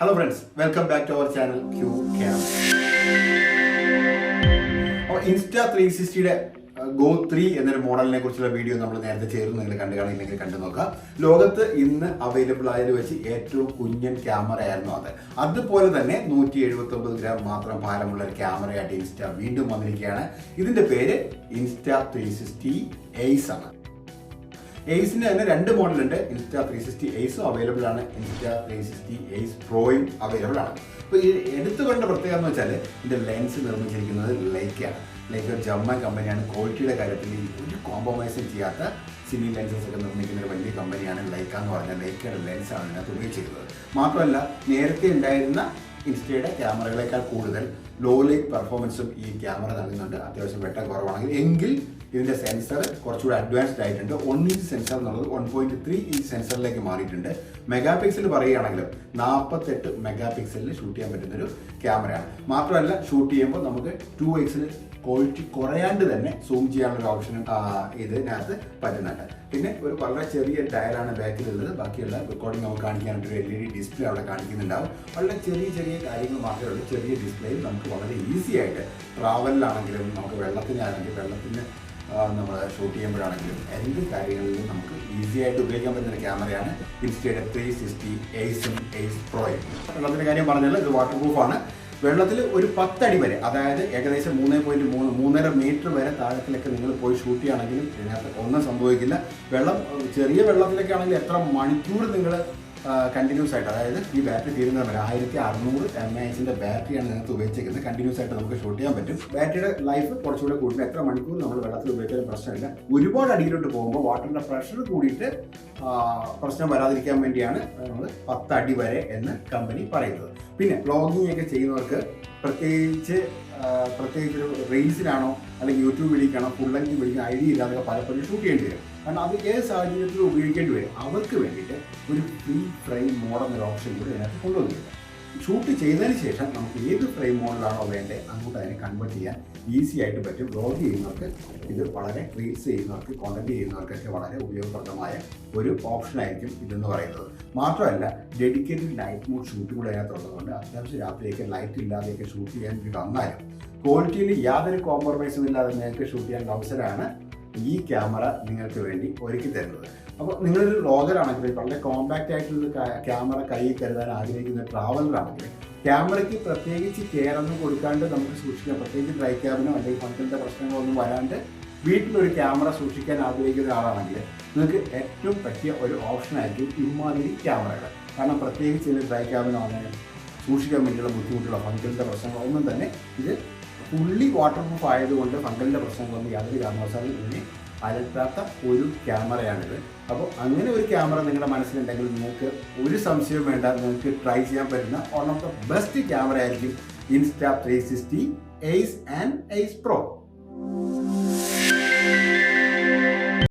Hello friends, welcome back to our channel QCam. Insta 360 Go 3 എന്നൊരു മോഡലിനെ കുറിച്ചുള്ള video നമ്മൾ നേരത്തെ ചേർന്ന് നിങ്ങൾ കണ്ടുകാണെങ്കിൽ കണ്ടു നോക്കാം. ലോകത്ത് ഇന്ന് അവൈലബിൾ ആയതിൽ വെച്ച് ഏറ്റവും കുഞ്ഞൻ ക്യാമറ ആയിരുന്നു അത്. അതുപോലെ തന്നെ 179 ഗ്രാം മാത്രം ഭാരമുള്ള ഒരു ക്യാമറയായിട്ട് ഇൻസ്റ്റ വീണ്ടും വന്നിരിക്കുകയാണ്. ഇതിന്റെ പേര് ഇൻസ്റ്റ 360 Ace ആണ്. എയ്സിന് തന്നെ രണ്ട് മോഡലുണ്ട്. ഇൻസ്റ്റ 360 Aceഉം അവൈലബിൾ ആണ്, ഇൻസ്റ്റ 360 Ace Proയും അവൈലബിൾ ആണ്. അപ്പോൾ ഈ എടുത്തുകൊണ്ട പ്രത്യേകത എന്ന് വെച്ചാൽ ഇതിന്റെ ലെൻസ് നിർമ്മിച്ചിരിക്കുന്നത് ലൈക്കയാണ്. ലൈക്ക് ഒരു ജർമ്മൻ കമ്പനിയാണ്. ക്വാളിറ്റിയുടെ കാര്യത്തിൽ ഒരു കോംപ്രമൈസും ചെയ്യാത്ത സിനി ലെൻസസ് ഒക്കെ നിർമ്മിക്കുന്ന ഒരു വലിയ കമ്പനിയാണ് ലൈക്ക എന്ന് പറഞ്ഞാൽ. ലൈക്കയുടെ ലെൻസാണ് ഇതിനകത്ത് ഉപയോഗിച്ചിരിക്കുന്നത്. മാത്രമല്ല നേരത്തെ ഉണ്ടായിരുന്ന ഇൻസ്റ്റയുടെ ക്യാമറകളേക്കാൾ കൂടുതൽ ലോ ലൈറ്റ് പെർഫോമൻസും ഈ ക്യാമറ നൽകുന്നുണ്ട്. അത്യാവശ്യം വെട്ടം കുറവാണെങ്കിൽ എങ്കിൽ ഇതിൻ്റെ സെൻസർ കുറച്ചുകൂടി അഡ്വാൻസ്ഡ് ആയിട്ടുണ്ട്. 1 ഇഞ്ച് സെൻസർ എന്നുള്ളത് 1.3 ഇഞ്ച് സെൻസറിലേക്ക് മാറിയിട്ടുണ്ട്. മെഗാ പിക്സൽ പറയുകയാണെങ്കിലും 48 മെഗാ പിക്സലിൽ ഷൂട്ട് ചെയ്യാൻ പറ്റുന്നൊരു ക്യാമറയാണ്. മാത്രമല്ല ഷൂട്ട് ചെയ്യുമ്പോൾ നമുക്ക് 2x ക്വാളിറ്റി കുറയാണ്ട് തന്നെ സൂം ചെയ്യാനുള്ള ഓപ്ഷനും ഇതിനകത്ത് പറ്റുന്നുണ്ട്. പിന്നെ ഒരു വളരെ ചെറിയ ഡയലാണ് ബാക്കിലുള്ളത്. ബാക്കിയുള്ള റെക്കോർഡിംഗ് നമുക്ക് കാണിക്കാനായിട്ട് ഒരു LED ഡിസ്പ്ലേ അവിടെ കാണിക്കുന്നുണ്ടാവും. വളരെ ചെറിയ ചെറിയ കാര്യങ്ങൾ മാത്രമേ ഉള്ളൂ. ചെറിയ ഡിസ്പ്ലേയിൽ നമുക്ക് വളരെ ഈസി ആയിട്ട് ട്രാവലിലാണെങ്കിലും നമുക്ക് വെള്ളത്തിന് നമ്മൾ ഷൂട്ട് ചെയ്യുമ്പോഴാണെങ്കിലും എന്ത് കാര്യങ്ങളിലും നമുക്ക് ഈസി ആയിട്ട് ഉപയോഗിക്കാൻ പറ്റുന്ന ഒരു ക്യാമറയാണ് ഇൻസ്റ്റയുടെ 360 Aceഉം Ace Proയും. വെള്ളത്തിൻ്റെ കാര്യം പറഞ്ഞാൽ ഇത് വാട്ടർ പ്രൂഫാണ്. വെള്ളത്തിൽ ഒരു 10 അടി വരെ, അതായത് ഏകദേശം 3.3 മീറ്റർ വരെ താഴത്തിലൊക്കെ നിങ്ങൾ പോയി ഷൂട്ട് ചെയ്യുകയാണെങ്കിലും ഇതിനകത്ത് ഒന്നും സംഭവിക്കില്ല. ചെറിയ വെള്ളത്തിലൊക്കെ ആണെങ്കിൽ എത്ര മണിക്കൂർ നിങ്ങൾ കണ്ടിന്യൂസ് ആയിട്ട്, അതായത് ഈ ബാറ്ററി തീരുന്ന വരെ 1600 mAh ബാറ്ററിയാണ് ഇതിനകത്ത് ഉപയോഗിച്ചിരിക്കുന്നത്. കണ്ടിന്യൂസ് ആയിട്ട് നമുക്ക് ഷൂട്ട് ചെയ്യാൻ പറ്റും. ബാറ്ററിയുടെ ലൈഫ് കുറച്ചുകൂടെ കൂടുതൽ, എത്ര മണിക്കൂർ നമ്മൾ വെള്ളത്തിൽ ഉപയോഗിക്കാൻ പ്രശ്നമില്ല. ഒരുപാട് അടിയിലോട്ട് പോകുമ്പോൾ വാട്ടറിൻ്റെ പ്രഷർ കൂടിയിട്ട് പ്രശ്നം വരാതിരിക്കാൻ വേണ്ടിയാണ് നമ്മൾ 10 അടി വരെ എന്ന് കമ്പനി പറയുന്നത്. പിന്നെ വ്ളോഗിംഗ് ഒക്കെ ചെയ്യുന്നവർക്ക് പ്രത്യേകിച്ച് ഒരു റീൽസിനാണോ അല്ലെങ്കിൽ യൂട്യൂബ് വീഡിയോക്കാണോ ഫുൾ ലെങ്ത് വീഡിയോ ഐഡിയ ഇല്ലാതെ പലപ്പോഴും ഷൂട്ട് ചെയ്യേണ്ടി വരും. കാരണം അത് ഏത് സാഹചര്യത്തിലും ഉപയോഗിക്കേണ്ടി വരും. അവർക്ക് വേണ്ടിയിട്ട് ഒരു ഫ്രീ ഫ്രെയിം മോഡ് എന്നൊരു ഓപ്ഷൻ കൂടി അതിനകത്ത് കൊണ്ടുവന്നിട്ടുണ്ട്. ഷൂട്ട് ചെയ്തതിന് ശേഷം നമുക്ക് ഏത് ഫ്രെയിം മോഡിലാണോ വേണ്ടത് അങ്ങോട്ട് അതിനെ കൺവേർട്ട് ചെയ്യാൻ ഈസി ആയിട്ട് പറ്റും. വ്ളോഗ് ചെയ്യുന്നവർക്ക് ഇത് വളരെ, റീൽസ് ചെയ്യുന്നവർക്ക്, കോണ്ടന്റ് ചെയ്യുന്നവർക്കൊക്കെ വളരെ ഉപയോഗപ്രദമായ ഒരു ഓപ്ഷനായിരിക്കും ഇതെന്ന് പറയുന്നത്. മാത്രമല്ല ഡെഡിക്കേറ്റഡ് ലൈറ്റ് മോഡ് ഷൂട്ട് കൂടെ അതിനകത്തുള്ളതുകൊണ്ട് അത്യാവശ്യം രാത്രിയൊക്കെ ലൈറ്റ് ഇല്ലാതെയൊക്കെ ഷൂട്ട് ചെയ്യാൻ വേണ്ടി വന്നാലും ക്വാളിറ്റിയിൽ യാതൊരു കോംപ്രമൈസും ഇല്ലാതെ നിങ്ങൾക്ക് ഷൂട്ട് ചെയ്യാനുള്ള അവസരമാണ് ഈ ക്യാമറ നിങ്ങൾക്ക് വേണ്ടി ഒരുക്കി തരുന്നത്. അപ്പോൾ നിങ്ങളൊരു വ്ളോഗറാണെങ്കിൽ, വളരെ കോമ്പാക്റ്റ് ആയിട്ടുള്ള ക്യാമറ കയ്യിൽ കരുതാൻ ആഗ്രഹിക്കുന്ന ട്രാവലറാണെങ്കിൽ ക്യാമറയ്ക്ക് പ്രത്യേകിച്ച് കെയർ ഒന്നും കൊടുക്കാണ്ട് നമുക്ക് സൂക്ഷിക്കാം. പ്രത്യേകിച്ച് ഡ്രൈ ക്യാബിനോ അല്ലെങ്കിൽ ഫംഗ്ഷൻ്റെ പ്രശ്നങ്ങളൊന്നും വരാണ്ട് വീട്ടിലൊരു ക്യാമറ സൂക്ഷിക്കാൻ ആഗ്രഹിക്കുന്ന ആളാണെങ്കിൽ നിങ്ങൾക്ക് ഏറ്റവും പറ്റിയ ഒരു ഓപ്ഷനായിരിക്കും ഇമാതിരി ക്യാമറകൾ. കാരണം പ്രത്യേകിച്ച് ഡ്രൈ ക്യാബിനോ അങ്ങനെ സൂക്ഷിക്കാൻ വേണ്ടിയുള്ള ബുദ്ധിമുട്ടുള്ള ഫംഗ്ഷൻ്റെ പ്രശ്നങ്ങളൊന്നും തന്നെ ഇത് ഫുള്ളി വാട്ടർ പ്രൂഫ് ആയതുകൊണ്ട് ഫംഗലിൻ്റെ പ്രശ്നങ്ങളൊന്നും യാതൊരു കാരണവശാലും ഇതിനെ അലട്ടാത്ത ഒരു ക്യാമറയാണിത്. അപ്പോൾ അങ്ങനെ ഒരു ക്യാമറ നിങ്ങളുടെ മനസ്സിലുണ്ടെങ്കിൽ നിങ്ങൾക്ക് ഒരു സംശയവും വേണ്ട, നിങ്ങൾക്ക് ട്രൈ ചെയ്യാൻ പറ്റുന്ന one of the best camera ആയിരിക്കും Insta 360 Ace and Ace Pro.